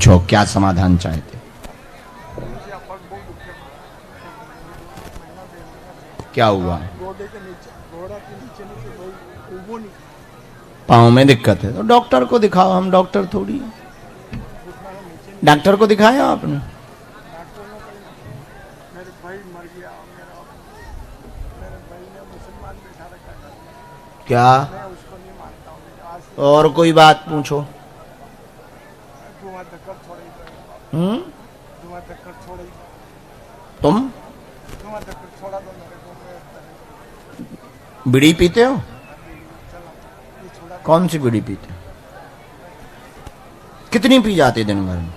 पूछो क्या समाधान चाहते। क्या हुआ? पाँव में दिक्कत है तो डॉक्टर को दिखाओ। हम डॉक्टर थोड़ी है। डॉक्टर को दिखाया आपने? क्या और कोई बात पूछो। तुम बीड़ी पीते हो? कौन सी बीड़ी पीते हो? कितनी पी जाते दिन भर में?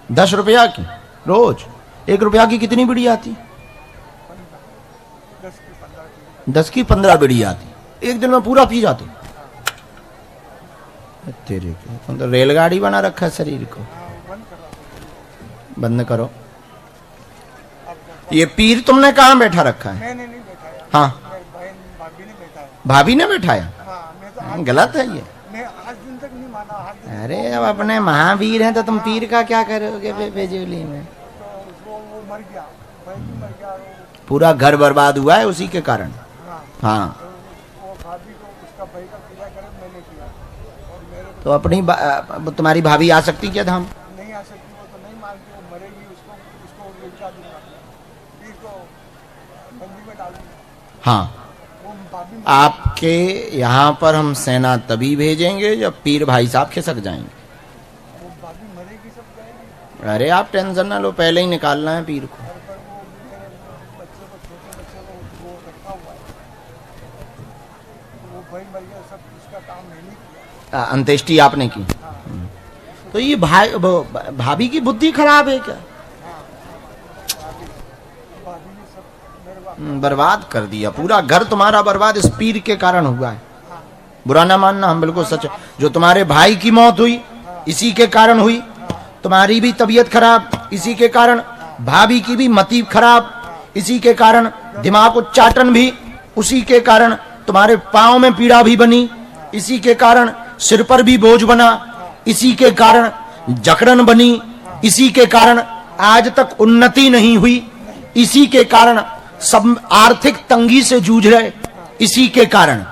10 रुपया की रोज? 1 रुपया की कितनी बीड़ी आती? 10 की 15 बीड़ी आती। एक दिन में पूरा पी जाते? तेरे को तो रेलगाड़ी बना रखा है शरीर को। बंद करो। ये पीर तुमने कहाँ बैठा रखा है? मैंने नहीं बैठाया। हाँ, भाभी ने बैठाया। भाभी ने बैठाया? हाँ, मैं तो गलत है ये। मैं आज दिन तक नहीं माना। अरे अब अपने महावीर हैं तो तुम पीर का क्या करोगे बेजूली में? तो वो मर गया, भाई भी मर गया। पूरा घर बर्बाद हुआ है उसी के कारण। हाँ, वो भाभी को उसका भाई का पूजा करे मैंने किया और मेरे तो अपनी तुम्हारी भाभी आ सकती क्या धाम? नहीं आ सकती। वो तो नहीं मानती, वो मरेगी। उसको उल्टा दूंगा, पीर को बंदी में डाल दूंगा। हाँ, वो भाभी आपके यहाँ पर हम सेना तभी भेजेंगे जब पीर भाई साहब खिसक जाएंगे। वो भाभी मरेगी, सब जाएगी। अरे आप टेंशन ना लो, पहले ही निकालना है पीर को। पर वो मेरे बच्चे को, छोटे बच्चे को वो रखा हुआ है। वो भाई मर गया, सब उसका काम मैंने किया। अंत्येष्टि आपने की? तो ये भाभी की बुद्धि खराब है क्या? भाभी ने सब मेरे बर्बाद कर दिया। पूरा घर तुम्हारा बर्बाद इस पीर के कारण हुआ है। बुरा ना मानना, हम बिल्कुल सच। जो तुम्हारे भाई की मौत हुई इसी के कारण हुई। तुम्हारी भी तबीयत खराब इसी के कारण। भाभी की भी मति खराब इसी के कारण। दिमाग उच्चाटन भी उसी के कारण। तुम्हारे पांव में पीड़ा भी बनी इसी के कारण। सिर पर भी बोझ बना इसी के कारण। जकड़न बनी इसी के कारण। आज तक उन्नति नहीं हुई इसी के कारण। सब आर्थिक तंगी से जूझ रहे इसी के कारण।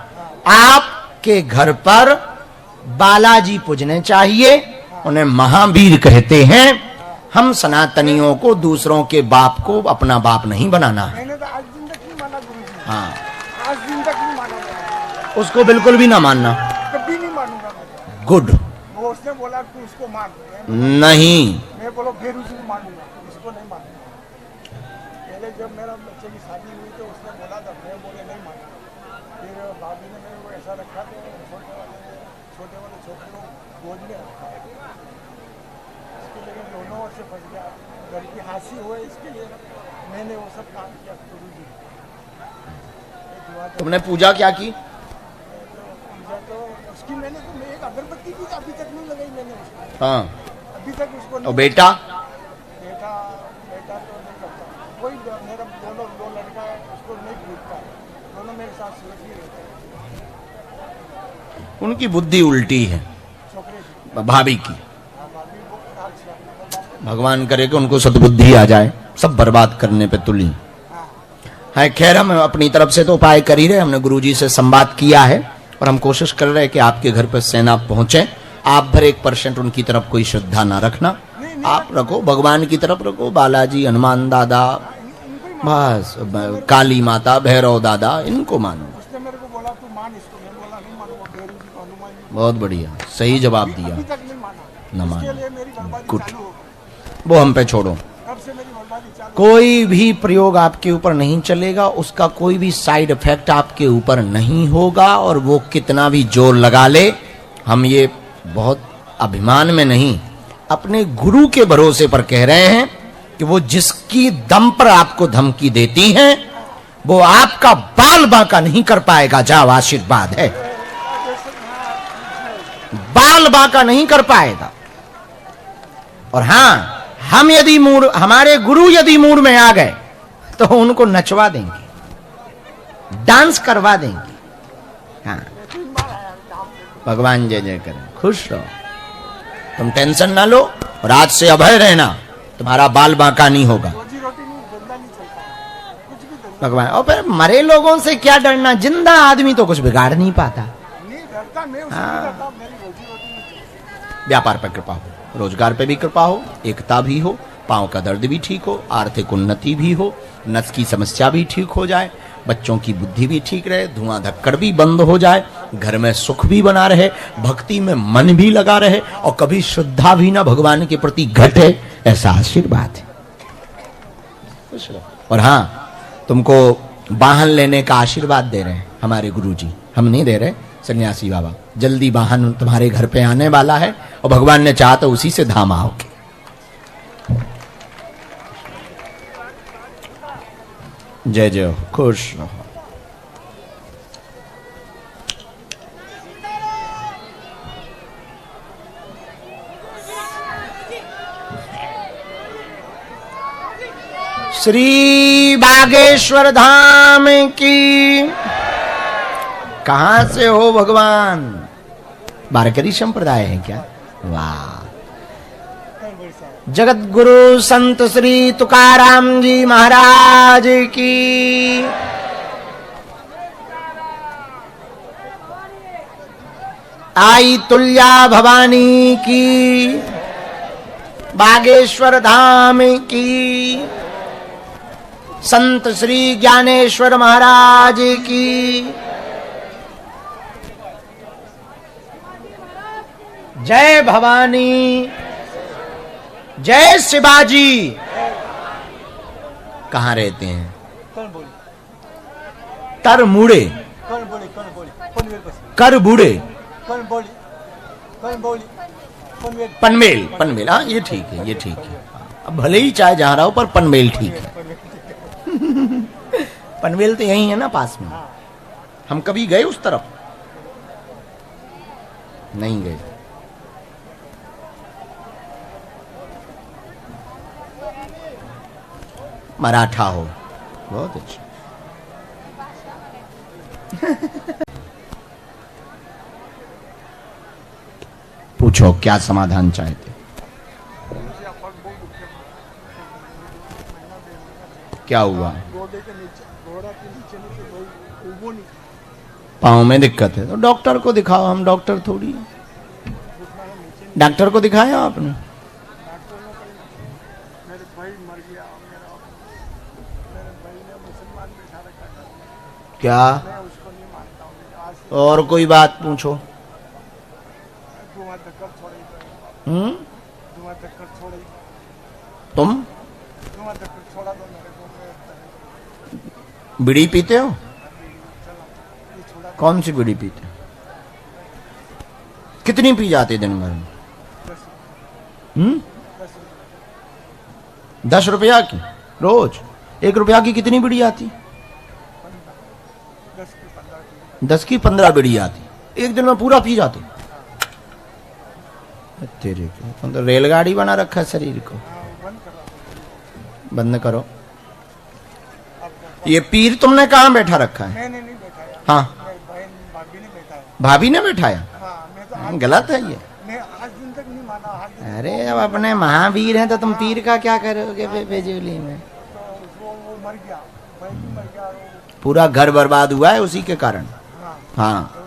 आपके घर पर बालाजी पूजने चाहिए। उन्हें महावीर कहते हैं। हम सनातनियों को दूसरों के बाप को अपना बाप नहीं बनाना है। मैंने तो आज दिन तक नहीं माना गुरुजी। हाँ, आज दिन तक नहीं माना मैंने। उसको बिल्कुल भी ना मानना। कभी नहीं मानूंगा मैं। गुड। वो उसने बोला कि उसको मान। नहीं, मैं बोलो फिर उसको मानूंगा, इसको नहीं मानूंगा। पहले जब मेरा बच्चे की शादी हुई तो उसने बोला था, मैं बोले नहीं मानूंगा। फिर भाभी ने मेरे को ऐसा रखा तो छोटे वाले छोटे लोग गोद में रखा। इसके लिए दोनों ओर से फंस गया। घर की हासी हुए इसके लिए मैंने वो सब काम किया। गुरुजी तुमने पूजा क्या की? पूजा तो उसकी मैंने तो मैं एक अगरबत्ती भी अभी तक नहीं लगाई मैंने उसको। हाँ, अभी तक उसको और नहीं। बेटा? बेटा बेटा तो नहीं करता। कोई मेरा दो लड़का है, उसको नहीं पूछता है। दोनों मेरे साथ सुरक्षित ही रहते हैं। उनकी बुद्धि उल्टी है छोकरे की भाभी की। भाभी वो खराब से भगवान करे कि उनको सद्बुद्धि आ जाए। सब बर्बाद करने पे तुली है। खैर, हम अपनी तरफ से तो उपाय कर ही रहे। हमने गुरुजी से संवाद किया है और हम कोशिश कर रहे हैं कि आपके घर पर सेना पहुंचे। आप भर 1% उनकी तरफ कोई श्रद्धा ना रखना। आप रखो, भगवान की तरफ रखो। बालाजी, हनुमान दादा, बस काली माता, भैरव दादा, इनको मानो। उसने मेरे को बोला तू मान इसको। मैं बोला नहीं मानूंगा। भैरव जी को, हनुमान जी बहुत बढ़िया, सही जवाब को दिया। अभी तक नहीं माना। न इसके मानो, लिए मेरी बर्बादी गुड। चालू हो गई। वो हम पे छोड़ो। कब से मेरी बर्बादी चालू। कोई भी प्रयोग आपके ऊपर नहीं चलेगा। उसका कोई भी साइड इफेक्ट आपके ऊपर नहीं होगा। और वो कितना भी जोर लगा ले, हम ये बहुत अभिमान में नहीं, अपने गुरु के भरोसे पर कह रहे हैं कि वो जिसकी दम पर आपको धमकी देती हैं वो आपका बाल बांका नहीं कर पाएगा। जाओ, आशीर्वाद है। बाल बांका नहीं कर पाएगा। और हाँ, हम यदि मूड, हमारे गुरु यदि मूड में आ गए तो उनको नचवा देंगे, डांस करवा देंगे। हाँ, भगवान जय जय करें, खुश रहो, तुम टेंशन ना लो और आज से अभय रहना, तुम्हारा बाल बांका नहीं होगा। रोजी रोटी नहीं, धंधा नहीं चलता, कुछ भी धंधा भगवान, और फिर मरे लोगों से क्या डरना, जिंदा आदमी तो कुछ बिगाड़ नहीं पाता। नहीं डरता, मैं उससे नहीं डरता, मेरी रोजी रोटी नहीं चलती। व्यापार पर कृपा हो, रोजगार पे भी कृपा हो, एकता भी हो, पांव का दर्द भी ठीक हो, आर्थिक उन्नति भी हो, नस की समस्या भी ठीक हो जाए, बच्चों की बुद्धि भी ठीक रहे, धुआं धक्कड़ भी बंद हो जाए, घर में सुख भी बना रहे, भक्ति में मन भी लगा रहे और कभी श्रद्धा भी ना भगवान के प्रति घटे, ऐसा आशीर्वाद है। और हाँ, तुमको वाहन लेने का आशीर्वाद दे रहे हैं हमारे गुरुजी, हम नहीं दे रहे, सन्यासी बाबा। जल्दी वाहन तुम्हारे घर पे आने वाला है और भगवान ने चाहा तो उसी से धाम आओगे। जय जय हो, खुश रहो। श्री बागेश्वर धाम की। कहां से हो भगवान? वारकरी संप्रदाय है क्या? वाह। जगत गुरु संत श्री तुकाराम जी महाराज की। आई तुल्या भवानी की। बागेश्वर धाम की। संत श्री ज्ञानेश्वर महाराज की। जय भवानी, जय शिवाजी। कहाँ रहते हैं? तर मुड़े, कर बूढ़े, पनमेल। पनमेल, हाँ ये ठीक है, ये ठीक है। अब भले ही चाहे जहां रहो पर पनमेल ठीक है। पनवेल तो यही है ना पास में। हम कभी गए उस तरफ? नहीं गए। मराठा हो, बहुत अच्छा। पूछो क्या समाधान चाहते? क्या हुआ? पाँव में दिक्कत है तो डॉक्टर को दिखाओ। हम डॉक्टर थोड़ी। डॉक्टर को दिखाया आपने? मेरे भाई मर गया, मेरे भाई ने मुसलमान बैठा रखा था। क्या? मैं उसको नहीं मानता हूँ। आज और कोई बात पूछो। धुआं धक्कर छोड़े, धुआं धक्कर छोड़े, तुम धुआं धक्कर छोड़ा दो मेरे को। बीड़ी पीते हो? ये छोड़ा कौन सी बीड़ी पीते हो? कितनी पी जाते दिन भर में? 10 रुपया की रोज? 1 रुपया की कितनी बीड़ी आती? 10 की 15 बीड़ी आती। एक दिन में पूरा पी जाते? तेरे को तो रेलगाड़ी बना रखा है शरीर को। बंद करो। ये पीर तुमने कहाँ बैठा रखा है? मैंने नहीं बैठाया। हाँ, मेरी बहन भाभी ने बैठाया। भाभी ने बैठाया? हाँ, मैं तो गलत है ये। मैं आज दिन तक नहीं माना। आज दिन अरे अब अपने महावीर हैं तो तुम पीर का क्या करोगे बेजूली में? तो वो मर गया, भाई भी मर गया। पूरा घर बर्बाद हुआ है उसी के कारण। हाँ, हाँ, तो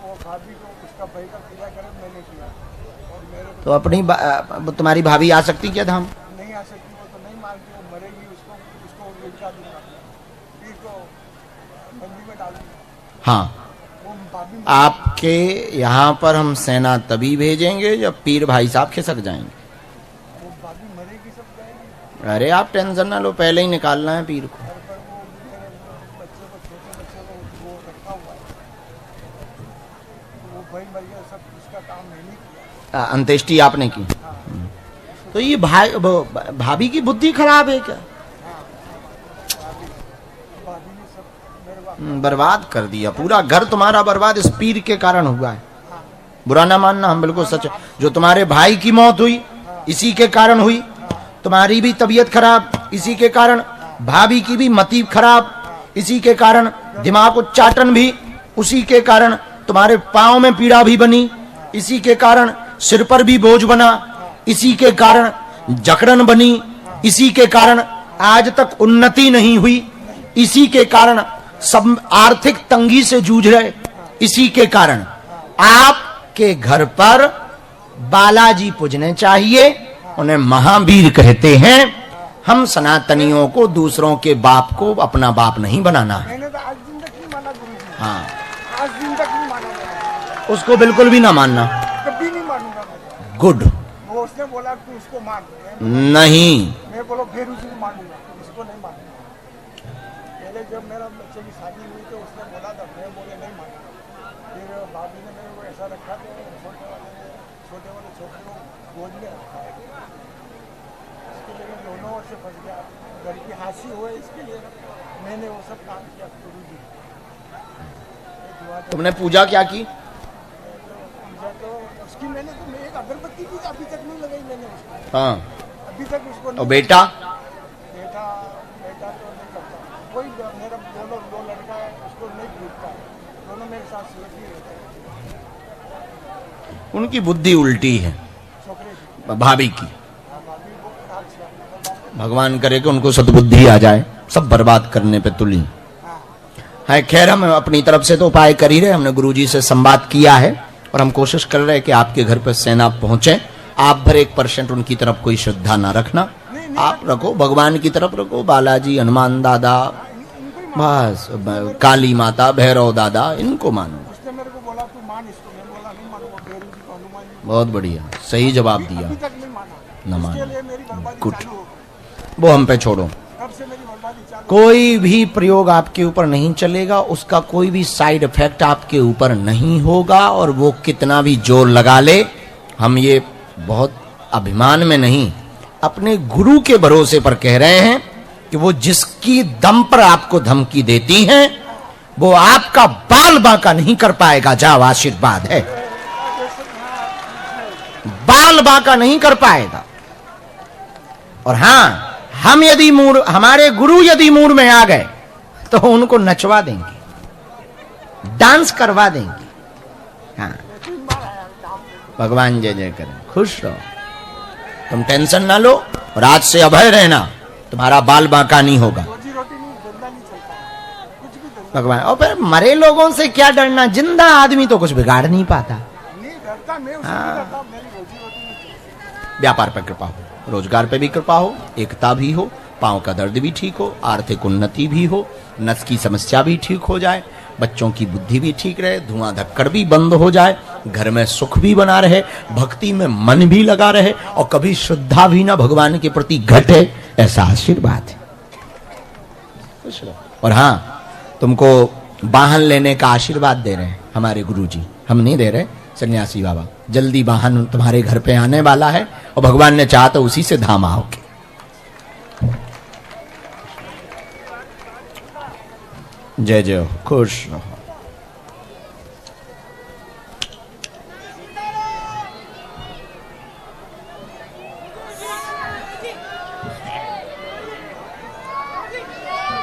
वो भाभी को उसका भाई का पूजा करे, मैंने किया। और मेरे को तो अपनी तुम्हारी भाभी आ सकती क्या धाम? नहीं आ सकती, वो तो नहीं मानती, वो मरेगी, उसको लटका दूंगा, पीर को बंदी में डाल दूंगा। हाँ, वो भाभी आपके यहाँ पर हम सेना तभी भेजेंगे जब पीर भाई साहब खिसक जाएंगे। वो भाभी मरेगी, सब जाएगी। अरे आप टेंशन ना लो, पहले ही निकालना है पीर को। घर पर वो मेरे बच्चे को, छोटे बच्चे को वो रखा हुआ है। वो भाई मर गया, सब उसका काम मैंने किया। अंत्येष्टि आपने की? तो ये भाभी की बुद्धि खराब है क्या? भाभी ने सब मेरे बर्बाद कर दिया। पूरा घर तुम्हारा बर्बाद इस पीर के कारण हुआ है। बुरा ना मानना, हम बिल्कुल सच। जो तुम्हारे भाई की मौत हुई इसी के कारण हुई, तुम्हारी भी तबीयत खराब इसी के कारण, भाभी की भी मति खराब इसी के कारण, दिमाग उच्चाटन भी उसी के कारण, तुम्हारे पांव में पीड़ा भी बनी, इसी के कारण सिर पर भी बोझ बना, इसी के कारण जकड़न बनी, इसी के कारण आज तक उन्नति नहीं हुई, इसी के कारण सब आर्थिक तंगी से जूझ रहे, इसी के कारण आपके घर पर बालाजी पूजने चाहिए। उन्हें महावीर कहते हैं। हम सनातनियों को दूसरों के बाप को अपना बाप नहीं बनाना है। मैंने तो आज दिन तक नहीं माना गुरुजी। हाँ, आज दिन तक नहीं माना मैंने। उसको बिल्कुल भी ना मानना। कभी नहीं मानूंगा मैं। गुड। वो उसने बोला तू उसको मान। नहीं, मैं बोलो फिर उसको मानूंगा, इसको नहीं मानूंगा। पहले जब मेरा बच्चे की शादी हुई तो उसने बोला था, मैं बोले नहीं माना। फिर भाभी ने मेरे को ऐसा रखा तो छोटे वाले छोटे को गोद में रखा है। इसके लिए मैं दोनों ओर से फंस गया। घर की हासी हुए इसके लिए मैंने वो सब काम किया गुरुजी। तुमने पूजा क्या की? पूजा तो उसकी मैंने तो एक अगरबत्ती की अभी तक नहीं लगाई मैंने उसको। हाँ, अभी तक उसको और नहीं। बेटा? बेटा बेटा तो नहीं करता कोई। मेरा दो लड़का है, उसको नहीं पूछता है। दोनों मेरे साथ सेफ ही रहते हैं। उनकी बुद्धि उल्टी है, छोकरे की भाभी की। भाभी को अच्छा। भगवान करे कि उनको सद्बुद्धि आ जाए, सब बर्बाद करने पे तुली है। खैर, हम अपनी तरफ से तो उपाय कर ही रहे। हमने गुरुजी से संवाद किया है और हम कोशिश कर रहे हैं कि आपके घर पर सेना पहुंचे। आप भर 1% उनकी तरफ कोई श्रद्धा ना रखना, आप रखो भगवान की तरफ रखो। बालाजी, हनुमान दादा, बस काली माता, भैरव दादा, इनको मानो। उसने मेरे को बोला तू मान इसको। मैं बोला नहीं मानूंगा। भैरव जी को, हनुमान जी बहुत बढ़िया, सही जवाब को दिया। अभी तक नहीं माना। न मानो। इसके लिए मेरी बर्बादी गुड। चालू हो गई। वो हम पे छोड़ो। तब से मेरी बर्बादी चालू। कोई भी प्रयोग आपके ऊपर नहीं चलेगा, उसका कोई भी साइड इफेक्ट आपके ऊपर नहीं होगा। और वो कितना भी जोर लगा ले, हम ये बहुत अभिमान में नहीं, अपने गुरु के भरोसे पर कह रहे हैं कि वो जिसकी दम पर आपको धमकी देती हैं, वो आपका बाल बांका नहीं कर पाएगा। जाओ, आशीर्वाद है, बाल बांका नहीं कर पाएगा। और हाँ, हम यदि मूड, हमारे गुरु यदि मूड में आ गए तो उनको नचवा देंगे, डांस करवा देंगे। हाँ, भगवान जय जय करें। खुश रहो, तुम टेंशन ना लो और आज से अभय रहना, तुम्हारा बाल बांका नहीं होगा। रोजी रोटी नहीं, धंधा नहीं चलता, कुछ भी धंधा भगवान, और फिर मरे लोगों से क्या डरना, जिंदा आदमी तो कुछ बिगाड़ नहीं पाता। नहीं डरता। मैं उससे नहीं डरता। मेरी रोजी रोटी नहीं चलती। व्यापार पर कृपा हो, रोजगार पे भी कृपा हो, एकता भी हो, पांव का दर्द भी ठीक हो, आर्थिक उन्नति भी हो, नस की समस्या भी ठीक हो जाए, बच्चों की बुद्धि भी ठीक रहे, धुआं धक्कड़ भी बंद हो जाए, घर में सुख भी बना रहे, भक्ति में मन भी लगा रहे और कभी श्रद्धा भी ना भगवान के प्रति घटे, ऐसा आशीर्वाद है। खुश रहो। और हाँ, तुमको वाहन लेने का आशीर्वाद दे रहे हैं हमारे गुरुजी, हम नहीं दे रहे, सन्यासी बाबा। जल्दी वाहन तुम्हारे घर पे आने वाला है और भगवान ने चाहा तो उसी से धाम आओगे। जय जय हो, खुश रहो।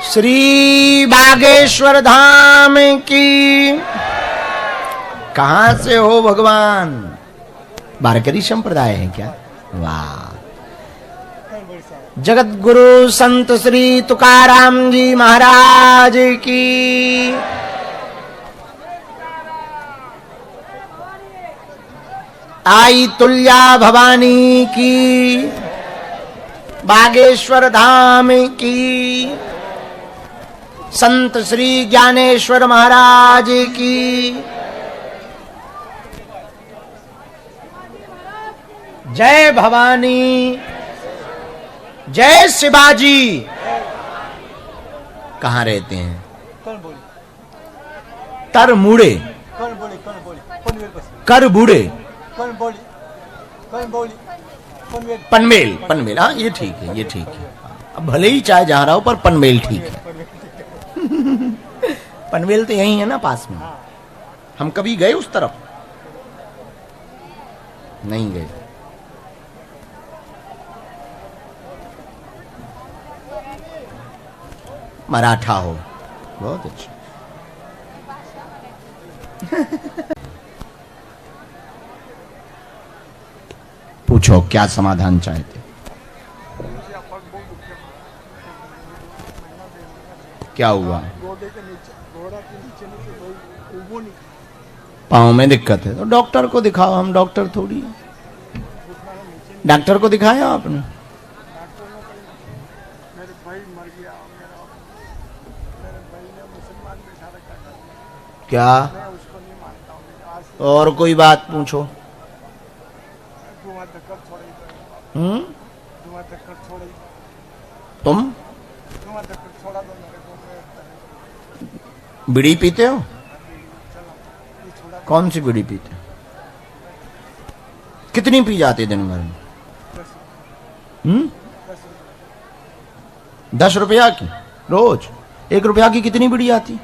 श्री बागेश्वर धाम की। कहां से हो भगवान? वारकरी संप्रदाय है क्या? वाह। जगत गुरु संत श्री तुकाराम जी महाराज की। आई तुल्या भवानी की। बागेश्वर धाम की। संत श्री ज्ञानेश्वर महाराज की। जय भवानी, जय शिवाजी। कहाँ रहते हैं? कौन बोले? तर मुड़े, कौन बोले? कौन बोले? कौन वेल बस? कर बूढ़े, कौन बोली? कौन बोली? कौन वेल? पनवेल। पनवेल, हाँ ये ठीक है, ये ठीक है। अब भले ही चाहे जहां रहो पर पनवेल ठीक है। पनवेल तो यही है ना पास में। हम कभी गए उस तरफ? नहीं गए। मराठा हो, बहुत अच्छा। पूछो क्या समाधान चाहते? क्या हुआ? घोड़े के नीचे, घोड़ा के नीचे नीचे कोई उबो नहीं, पाँव में दिक्कत है तो डॉक्टर को दिखाओ। हम डॉक्टर थोड़ी हैं। डॉक्टर को दिखाया आपने? डॉक्टर ने कही मेरे भाई मर गया, मेरे भाई ने मुसलमान बैठा रखा था, क्या? मैं उसको नहीं मानता हूँ। आज और कोई बात पूछो। धुआं धक्कर छोड़ी, धुआं धक्कर छोड़ी, तुम धुआं धक्कर छोड़ा दो मेरे को, मैं बीड़ी पीते हो? चला ये छोड़ा कौन सी बीड़ी पीते हो? कितनी पी जाती दिन भर में? 10 रुपया की रोज? 1 रुपया की कितनी बीड़ी आती?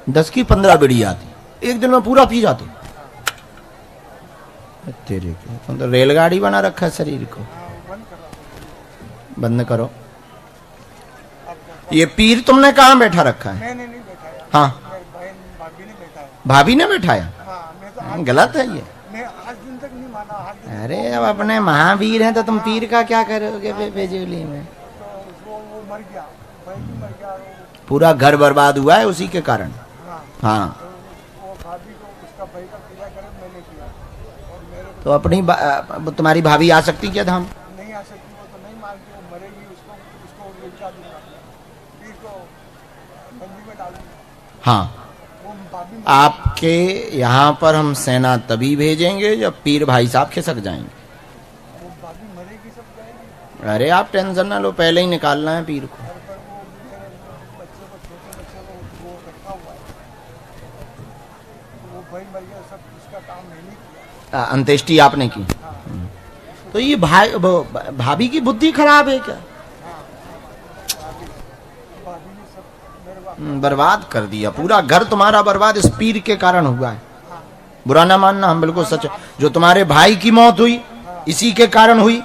10 की 15 बीड़ी आती। एक दिन में पूरा पी जाते? तेरे के तुम तो रेलगाड़ी बना रखा है शरीर को। बंद करो। ये पीर तुमने कहाँ बैठा रखा है? मैंने नहीं बैठाया, हाँ, मेरी बहन भाभी ने बैठाया। भाभी ने बैठाया? हाँ, मैं तो गलत है ये। मैं आज दिन तक नहीं माना, आज दिन अरे अब अपने महावीर हैं तो तुम पीर का क्या करोगे बेजूली में? तो वो मर गया, भाई भी मर गया, पूरा घर बर्बाद हुआ है उसी के कारण। हाँ, हाँ, तो वो भाभी को उसका भाई का पूजा करे मैंने किया, और मेरे तो अपनी तुम्हारी भाभी आ सकती क्या धाम? नहीं आ सकती, वो तो नहीं मानती, वो मरेगी, उसको उसको लुटा दूंगा, पीर को बंदी में डाल दूंगा। हाँ, वो भाभी आपके यहाँ पर हम सेना तभी भेजेंगे जब पीर भाई साहब खिसक जाएंगे। वो भाभी मरेगी, सब जाएगी। अरे आप टेंशन ना लो, पहले ही निकालना है पीर को। पर वो मेरे बच्चे को, छोटे बच्चे को वो रखा हुआ है, वो भाई मर गया, सब उसका काम मैंने किया। अंत्येष्टि आपने की? तो ये भाभी की बुद्धि खराब है क्या? भाभी ने सब मेरे बाप बर्बाद कर दिया। पूरा घर तुम्हारा बर्बाद इस पीर के कारण हुआ है। बुरा ना मानना, हम बिल्कुल सच। जो तुम्हारे भाई की मौत हुई इसी के कारण हुई,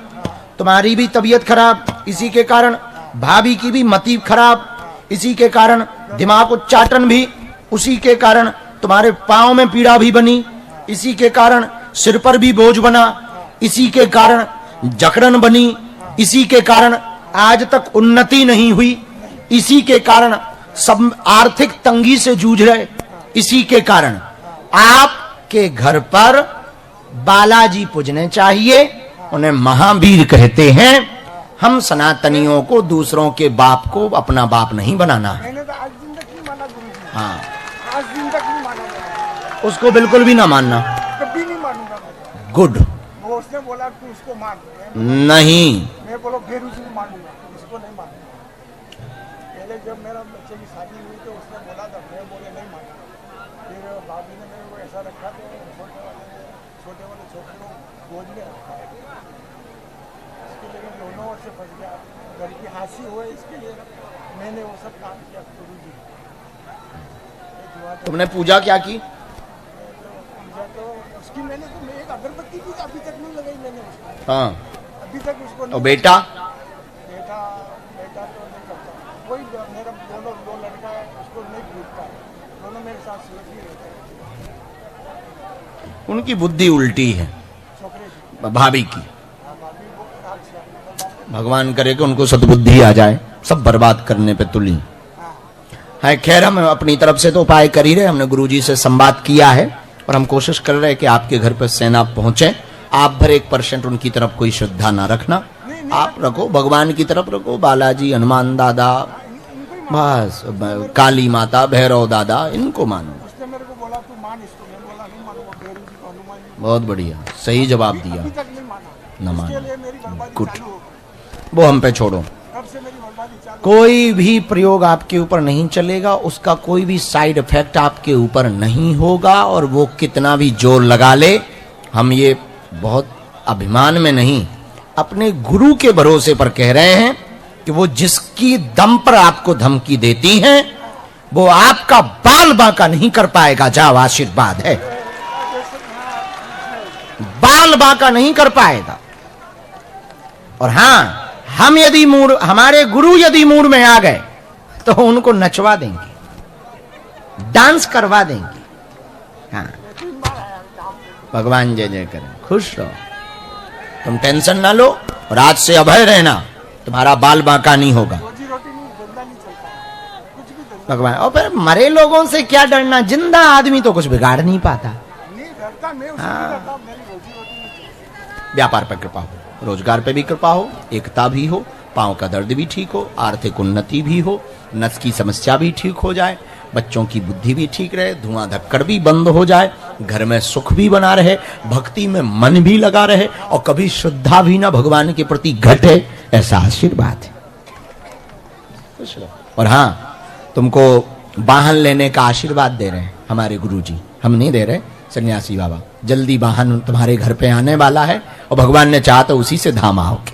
तुम्हारी भी तबीयत खराब इसी के कारण, भाभी की भी मति खराब इसी के कारण, दिमाग उच्चाटन भी उसी के कारण, तुम्हारे पांव में पीड़ा भी बनी इसी के कारण, सिर पर भी बोझ बना इसी के कारण, जकड़न बनी इसी के कारण, आज तक उन्नति नहीं हुई इसी के कारण, सब आर्थिक तंगी से जूझ रहे इसी के कारण। आपके घर पर बालाजी पूजने चाहिए, उन्हें महावीर कहते हैं। हम सनातनियों को दूसरों के बाप को अपना बाप नहीं बनाना है। मैंने तो आज दिन तक नहीं माना गुरुजी, हाँ, आज दिन तक नहीं माना मैंने, उसको बिल्कुल भी ना मानना। कभी नहीं मानूंगा मैं। गुड। वो उसने बोला तू उसको मान, नहीं, मैं बोलो फिर उसको मानूंगा, इसको नहीं मानूंगा। पहले जब मेरा बच्चे की शादी हुई तो उसने बोला था, मैं बोले नहीं मानूंगा। फिर भाभी ने मेरे को ऐसा रखा तो छोटे वाले छोटे को गोद में रखा, इसके लिए दोनों ओर से फंस गया, घर की हासी हुए, इसके लिए मैंने वो सब काम किया गुरुजी। तुमने पूजा क्या की? पूजा तो उसकी मैंने तो एक अगरबत्ती की अभी तक नहीं लगाई मैंने उसको, हाँ, अभी तक उसको और नहीं। बेटा? बेटा बेटा तो नहीं करता, कोई मेरा दोनों दो लड़का है, उसको नहीं पूछता, दोनों मेरे साथ सुरक्षित ही रहते हैं। उनकी बुद्धि उल्टी है, छोकरे की भाभी की। भाभी वो राक्षस। भगवान करे कि उनको सद्बुद्धि आ जाए, सब बर्बाद करने पे तुली है। खैर, हम अपनी तरफ से तो उपाय कर ही रहे, हमने गुरुजी से संवाद किया है और हम कोशिश कर रहे हैं कि आपके घर पर सेना पहुंचे। आप भर 1% उनकी तरफ कोई श्रद्धा ना रखना, आप रखो भगवान की तरफ रखो, बालाजी, हनुमान दादा, बस काली माता, भैरव दादा, इनको मानो। उसने मेरे को बोला तू मान इसको, मैं बोला नहीं मानूंगा, भैरू जी को, हनुमान जी बहुत बढ़िया, सही जवाब को, दिया। अभी तक नहीं माना। न माना। इसके लिए मेरी बर्बादी गुड। चालू हो गई, वो हम पे छोड़ो। तब से मेरी बर्बादी चालू। कोई भी प्रयोग आपके ऊपर नहीं चलेगा, उसका कोई भी साइड इफेक्ट आपके ऊपर नहीं होगा, और वो कितना भी जोर लगा ले, हम ये बहुत अभिमान में नहीं, अपने गुरु के भरोसे पर कह रहे हैं कि वो जिसकी दम पर आपको धमकी देती हैं, वो आपका बाल बांका नहीं कर पाएगा। जाओ, आशीर्वाद है, बाल बांका नहीं कर पाएगा। और हां, हम यदि मूड, हमारे गुरु यदि मूड में आ गए तो उनको नचवा देंगे। डांस करवा देंगे। हाँ, भगवान जय जय करें, खुश रहो, तुम टेंशन ना लो और आज से अभय रहना, तुम्हारा बाल बांका नहीं होगा। रोजी रोटी नहीं, धंधा नहीं चलता है, कुछ भी धंधा भगवान, और फिर मरे लोगों से क्या डरना, जिंदा आदमी तो कुछ बिगाड़ नहीं पाता। नहीं डरता, मैं उससे नहीं डरता, मेरी रोजी रोटी नहीं चलती। व्यापार पर कृपा हो, रोजगार पे भी कृपा हो, एकता भी हो, पांव का दर्द भी ठीक हो, आर्थिक उन्नति भी हो, नस की समस्या भी ठीक हो जाए, बच्चों की बुद्धि भी ठीक रहे, धुआं धक्कड़ भी बंद हो जाए, घर में सुख भी बना रहे, भक्ति में मन भी लगा रहे और कभी श्रद्धा भी ना भगवान के प्रति घटे, ऐसा आशीर्वाद है। और हाँ, तुमको वाहन लेने का आशीर्वाद दे रहे हैं हमारे गुरुजी, हम नहीं दे रहे, सन्यासी बाबा। जल्दी वाहन तुम्हारे घर पे आने वाला है और भगवान ने चाहा तो उसी से धाम आओगे।